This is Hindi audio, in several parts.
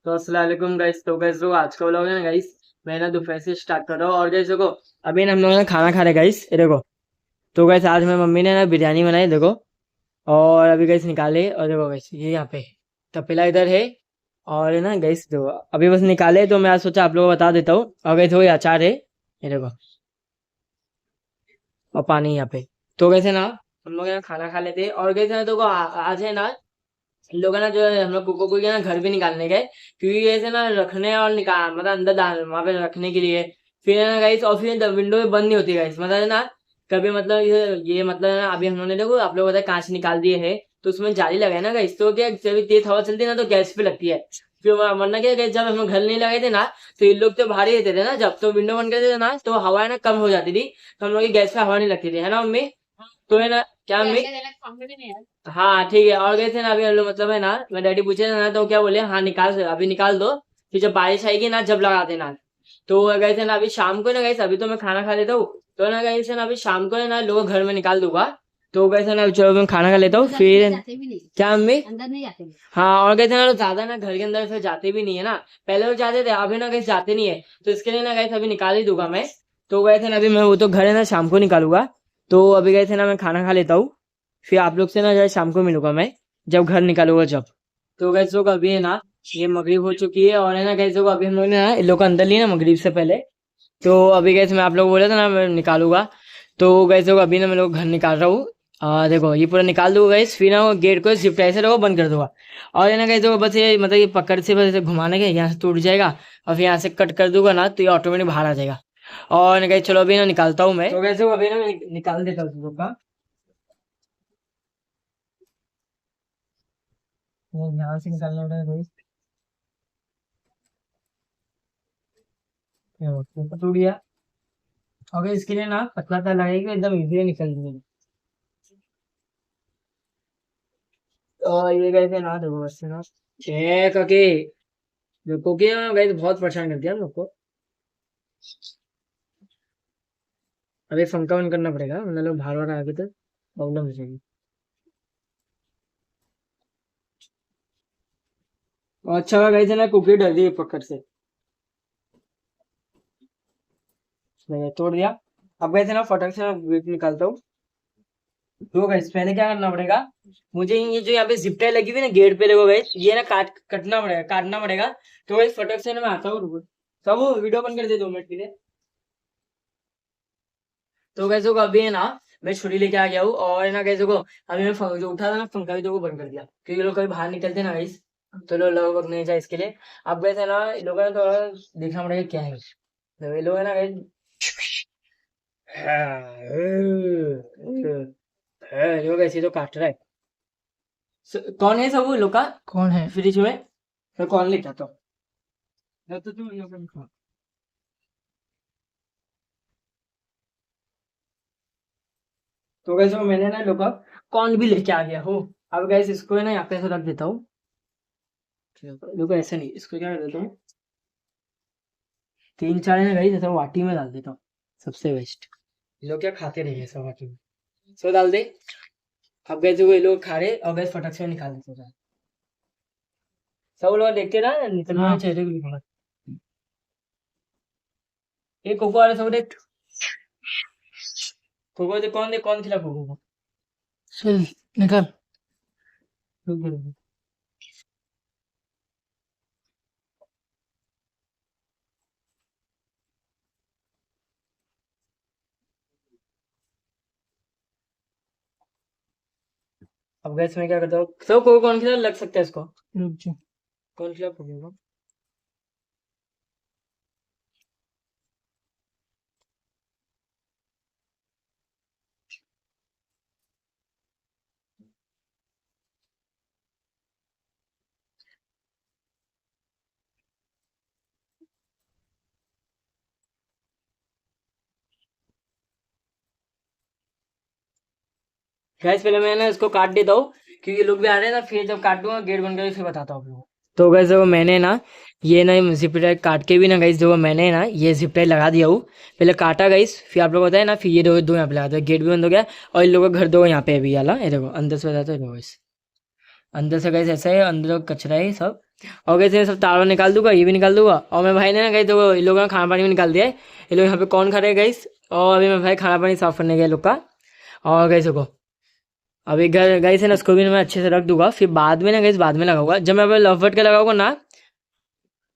तो अस्सलाम वालेकुम गाइस। तो गाइस जो आज का व्लॉग है ना गाइस, मैं ना दोपहर से स्टार्ट कर रहा हूँ। और गाइस देखो, अभी ना हम लोग ने खाना खा रहे गाइस, ये देखो। तो गाइस आज मेरी मम्मी ने ना बिरयानी बनाई, देखो। और अभी गाइस निकाले, और देखो गाइस ये यहाँ पे तपेला इधर है। और है ना गाइस, देखो अभी बस निकाले, तो मैं आज सोचा आप लोगों को बता देता हूँ। और गाइस वो ये अचार है, ये देखो। और पानी यहाँ पे। तो कैसे ना हम लोग यहाँ खाना खा लेते। और कैसे ना, तो आज है ना, लोग है ना, जो है हम लोग कुको को है ना घर भी निकालने गए। क्योंकि ऐसे ना रखने और निकाल मतलब अंदर डाल वहां पे रखने के लिए। फिर है ना गाइस, और फिर विंडो भी बंद नहीं होती गाइस, मतलब है ना। कभी मतलब ये मतलब है ना, अभी हम लोगों ने देखो आप लोग बताए कांच निकाल दिए है। तो उसमें जाली लगाए ना गाइस, तो क्या जब तेज हवा चलती है ना, तो गैस पे लगती है। फिर वरना क्या guys, जब हम लोग घर नहीं लगाए थे ना, तो ये लोग तो बाहर ही रहते थे ना, जब तो विंडो बंद करते थे ना, तो हवा है ना कम हो जाती थी। तो हम लोग की गैस पे हवा नहीं लगती थी, है ना मम्मी? तो है ना, क्या मम्मी? हाँ ठीक है। और गए थे ना अभी हम लोग, मतलब है ना, मैं डैडी पूछे थे ना, तो क्या बोले, हाँ निकाल अभी निकाल दो। फिर जब बारिश आएगी ना, जब लगा देना। तो गए थे ना अभी शाम को ना, गए अभी तो मैं खाना खा लेता हूँ। तो ना गए थे ना अभी शाम को है ना, लोग घर में निकाल दूंगा। तो गए थे ना, चलो मैं खाना खा लेता हूँ फिर। क्या मम्मी? अंदर नहीं जाते। हाँ, और गए थे ना, तो ज्यादा ना घर के अंदर फिर जाते भी नहीं है ना। पहले तो जाते थे, अभी ना कहीं जाते नहीं है। तो इसके लिए ना गए अभी निकाल ही दूंगा मैं। तो गए थे ना अभी मैं, वो तो घर है ना, शाम को निकालूंगा। तो अभी गए थे ना, मैं खाना खा लेता हूँ। फिर आप लोग से ना जो शाम को मिलूंगा मैं, जब घर निकालूंगा जब। तो गैस लोग अभी है ना, ये मगरिब हो चुकी है। और है ना गैस लोग, अभी हम लोग ने ना इन लोग को अंदर लिया ना मगरिब से पहले। तो अभी गैस मैं आप लोग बोला था ना मैं निकालूंगा। तो गैस लोग अभी ना मैं लोग घर निकाल रहा हूँ। देखो ये पूरा निकाल दूंगा गैस, फिर ना वो गेट को शिफ्ट ऐसे रहो बंद कर दूंगा। और है ना गैस देखो, बस ये मतलब ये पकड़ से बस ऐसे घुमाने के, यहाँ से टूट जाएगा। और फिर यहाँ से कट कर दूंगा ना, तो ये ऑटोमेटिक बाहर आ जाएगा। और गैस चलो अभी ना निकालता हूँ मैं, तो गैस अभी ना मैं निकाल देता हूँ तुम लोग का। वो यहाँ से निकालना पड़ेगा रोहित। ऊपर टूट गया। अगर इसके लिए ना पतला सा लगेगा, एकदम इजीली निकल जाएगा। और ये कैसे ना, देखो बस से ना, चेक ओके। देखो कि गाइस बहुत परेशान करती है हम लोग को। अभी पंखा ऑन करना पड़ेगा, मतलब लोग बाहर बाहर आगे तो प्रॉब्लम हो जाएगी। और अच्छा गाइस है ना, कुकी डर दी पकड़ से, मैंने तोड़ दिया। अब गए थे ना, फटक से वेट निकालता हूँ। तो गाइस पहले क्या करना पड़ेगा, मुझे ये जो यहाँ पे जिप टाई लगी हुई है ना गेट पे, देखो गाइस ये ना कटना पड़ेगा, काटना पड़ेगा। तो गाइस फटक से ना मैं आता हूँ, रुको। सब वो वीडियो बंद कर दे 2 मिनट के लिए। तो कैसे को अभी है ना, मैं छुरी लेके आ गया हूँ। और है ना कैसे को, अभी मैं जो उठा था ना पंखा भी, तो वो बंद कर दिया, क्योंकि लोग कभी बाहर निकलते ना गाइस, तो लोग लगभग नहीं जाए इसके लिए। अब वैसे ना इन लोगों ने थोड़ा देखना पड़ेगा क्या है। तो ये लोग है ना गाइस, लोग ऐसे तो काट रहा है। कौन है सब वो लोग का, कौन है फ्रिज में? मैं कौन लेके आता हूँ। तो तू ये अपन खा। तो कैसे मैंने ना लोग का कौन भी लेके आ गया हो। अब गैस इसको है ना यहाँ पे ऐसे रख देता हूँ। देखो ऐसे नहीं, इसको क्या कर देता हूँ, 3 4 है ना गाइस, ऐसा वाटी में डाल देता हूँ। सबसे बेस्ट। ये लोग क्या खाते रहेंगे सब वाटी में, सो डाल दे। अब गैस वो ये लोग खा रहे, और गैस फटक से निकाल देते हैं। सब लोग देखते ना, निकलना हाँ। चेहरे को दिखा। ये कोको वाले सब देख, कोको दे, कौन खिला कोको को? चल निकल। रुक रुक रुक। अब गैस में क्या करता हूँ, सब कोको कौन खिला लग सकता है इसको। रुक जा, कौन खिला कोको को? गैस पहले मैं ना इसको काट देता हूँ, क्योंकि लोग भी आ रहे हैं ना, फिर जब काट दूंगा गेट बंद करके फिर बताता हूँ आप लोगों को। तो गैस देखो मैंने ना, ये ना जिप टाई काट के भी ना गैस, देखो मैंने ना ये जिप टाई लगा दिया हूँ। पहले काटा गैस, फिर आप लोग बताए ना, फिर ये दो यहाँ पे लगा दिया, गेट भी बंद हो गया। और इन लोगों का घर दो यहाँ पे अभी वाला, ये देखो अंदर से बताते हो गैस। अंदर से गैस ऐसा है, अंदर कचरा है सब। और कैसे सब तार निकाल दूंगा, ये भी निकाल दूंगा। और मेरे भाई ने ना गई तो इन लोगों ने खाना पानी भी निकाल दिया है। ये लोग यहाँ पे कौन खा रहे गई। और अभी मेरे भाई खाना पानी साफ करने गए लोग का। और गई को अभी घर गई से ना उसको भी मैं अच्छे से रख दूंगा, फिर बाद में ना गई बाद में लगाऊंगा। जब मैं लव बर्ड का लगाऊंगा ना,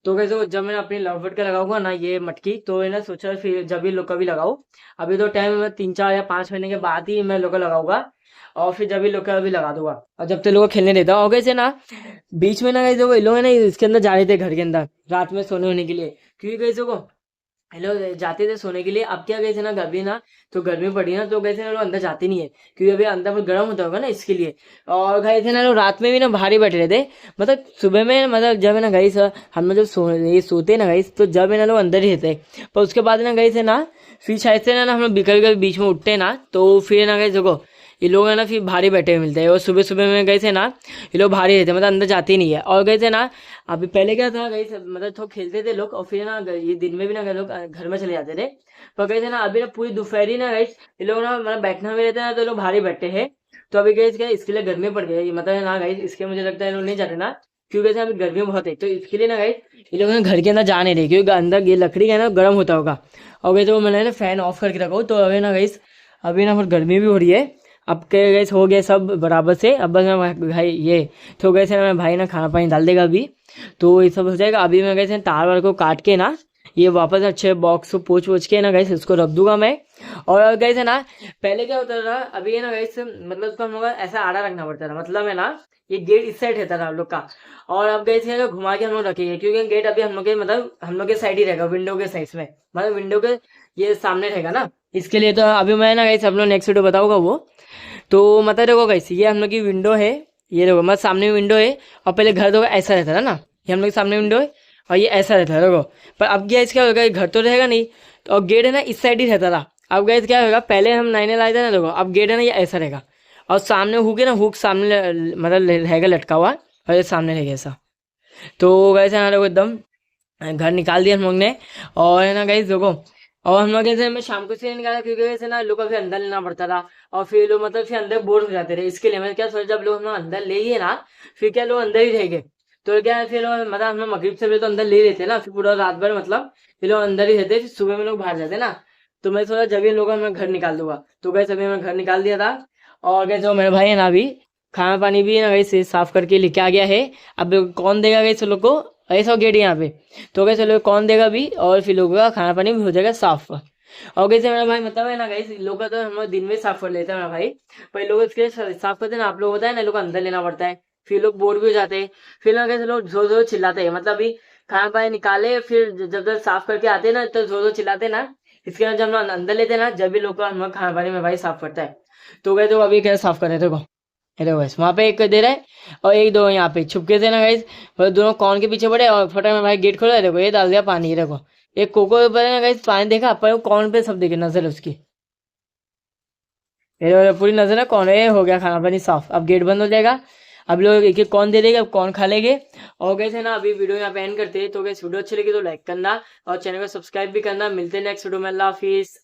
तो कैसे जब मैं अपनी लव बर्ड का लगाऊंगा ना ये मटकी, तो है ना सोचा फिर जब भी लोग का भी लगाऊं। अभी तो टाइम में 3 4 या 5 महीने के बाद ही मैं लोग का लगाऊंगा। और फिर जब भी लोग का भी लगा दूंगा, और जब तक लोग को खेलने देता हूँ। और कैसे ना बीच में ना कैसे वो लोग है ना इसके अंदर जा रहे थे घर के अंदर रात में सोने होने के लिए, क्योंकि कैसे को हेलो जाते थे सोने के लिए। अब क्या गए थे ना गर्मी ना, तो गर्मी पड़ी ना, तो गए थे ना लोग अंदर जाते नहीं है, क्योंकि अभी अंदर बहुत गर्म होता होगा ना इसके लिए। और गए थे ना लोग रात में भी ना बाहर ही बैठे रहते। मतलब सुबह में मतलब जब है ना गई सर हम लोग जब ये सोते ना गई, तो जब है ना लोग अंदर ही रहते। पर उसके बाद ना गए थे ना, फिर शायद से ना हम लोग बिखर कर बीच में उठते ना, तो फिर ना गए देखो ये लोग है ना फिर भारी बैठे हुए मिलते हैं। और सुबह सुबह में गए थे ना ये लोग भारी रहते, मतलब अंदर जाते ही नहीं है। और गए थे ना अभी पहले क्या था गई मतलब थोड़ा खेलते थे लोग, और फिर ना ये दिन में भी ना लोग घर में चले जाते थे। पर गए थे ना अभी ना पूरी दोपहरी ना गई ये लोग ना मतलब बैठना में रहते ना, तो लोग भारी बैठे हैं। तो अभी गए इसके लिए गर्मी पड़ गई, मतलब ना गई इसके मुझे लगता है लोग नहीं जाते ना, क्योंकि अभी गर्मी बहुत है। तो इसके लिए ना गई ये लोग ना घर के अंदर जा नहीं रहे, क्योंकि अंदर ये लकड़ी है ना गर्म होता होगा। और गई तो मैंने ना फैन ऑफ करके रखा, तो अभी ना गई अभी ना बहुत गर्मी भी हो रही है। अब के गए हो गए सब बराबर से। अब बस मैं भाई ये तो गए थे ना, मैं भाई ना खाना पानी डाल देगा अभी, तो ये सब हो जाएगा। अभी मैं गए थे तार वार को काट के ना ये वापस अच्छे बॉक्स को पोच के ना गए उसको रख दूंगा मैं। और गए थे ना पहले क्या होता था, अभी ये ना गए मतलब उसको हम लोग ऐसा आड़ा रखना पड़ता था, मतलब है ना ये गेट इस साइड रहता था हम लोग का। और अब गए थे ना घुमा के हम लोग रखेंगे, क्योंकि गेट अभी हम लोग के मतलब हम लोग के साइड ही रहेगा, विंडो के साइड में, मतलब विंडो के ये सामने रहेगा ना, इसके लिए। तो अभी मैं ना गई सब लोग नेक्स्ट वीडियो बताऊंगा वो। तो मतलब देखो कैसी ये हम लोग की विंडो है, ये देखो मतलब सामने विंडो है। और पहले घर देखो ऐसा रहता था ना, ये हम लोग के सामने विंडो है और ये ऐसा रहता है देखो। पर अब क्या इसका होगा घर तो रहेगा नहीं, तो अब गेट है ना इस साइड ही रहता था। अब गए क्या होगा, पहले हम नए लाए थे ना देखो, अब गेट है ना ये ऐसा रहेगा। और सामने हुक है ना, हुक सामने मतलब रहेगा लटका हुआ, और ये सामने रहेगा ऐसा। तो गए थे ना देखो एकदम घर निकाल दिया हम लोग ने। और है ना गई देखो, और हम लोग ऐसे मैं शाम को से निकाला, क्योंकि ऐसे ना लोग को फिर अंदर लेना पड़ता था। और फिर लोग मतलब फिर अंदर बोर हो जाते थे, इसके लिए मैं क्या सोचा जब लोग हम लोग अंदर ले गए ना, फिर क्या लोग अंदर ही रहेंगे। तो क्या फिर मतलब हम लोग मगरिब से पहले तो अंदर ले लेते ना, फिर पूरा रात भर मतलब ये लोग अंदर ही रहते, फिर सुबह में लोग बाहर जाते ना। तो मैं सोचा जब ये लोग मैं घर निकाल दूंगा, तो गए सभी मैं घर निकाल दिया था। और गए जो मेरे भाई है ना अभी खाना पानी भी ना गई साफ करके लेके आ गया है। अब कौन देगा गई सब लोग को, ऐसा गेट यहाँ पे। तो कैसे लोग कौन देगा भी, और फिर लोगों का खाना पानी भी हो जाएगा साफ। और कैसे मेरा भाई मतलब है ना गई लोग का तो हम लोग दिन में साफ कर लेते हैं मेरा भाई, पर लोग इसके साफ करते हैं ना, आप लोग होता है ना लोग अंदर लेना पड़ता है, फिर लोग बोर भी हो जाते हैं। फिर ना कैसे लोग जोर जोर चिल्लाते हैं, मतलब अभी खाना पानी निकाले फिर जब तक साफ करके आते हैं ना, तो जोर जोर चिल्लाते हैं ना। इसके बाद जब हम लोग अंदर लेते हैं ना, जब भी लोग का हम लोग खाना पानी में भाई साफ करता है। तो गए तो अभी कैसे साफ कर रहे थे देखो, ये देखो गाइस वहाँ पे एक दे रहा है, और एक दो यहाँ पे छुपके थे ना गाइस, वो दोनों कौन के पीछे पड़े, और फटाक में भाई गेट खोला, देखो ये डाल दिया पानी, ये देखो एक कोको ऊपर है ना गाइस पानी देखा, पर वो कौन पे सब देखे नजर है उसकी, ये देखो, पूरी नजर है कौन है। हो गया खाना पानी साफ, अब गेट बंद हो जाएगा। अब लोग एक एक कौन दे देगा, अब कौन खा लेंगे। और कैसे ना अभी वीडियो यहाँ पे एंड करते हैं। तो गैस वीडियो अच्छी लगी तो लाइक करना, और चैनल को सब्सक्राइब भी करना। मिलते हैं नेक्स्ट वीडियो में, अल्लाह हाफिज।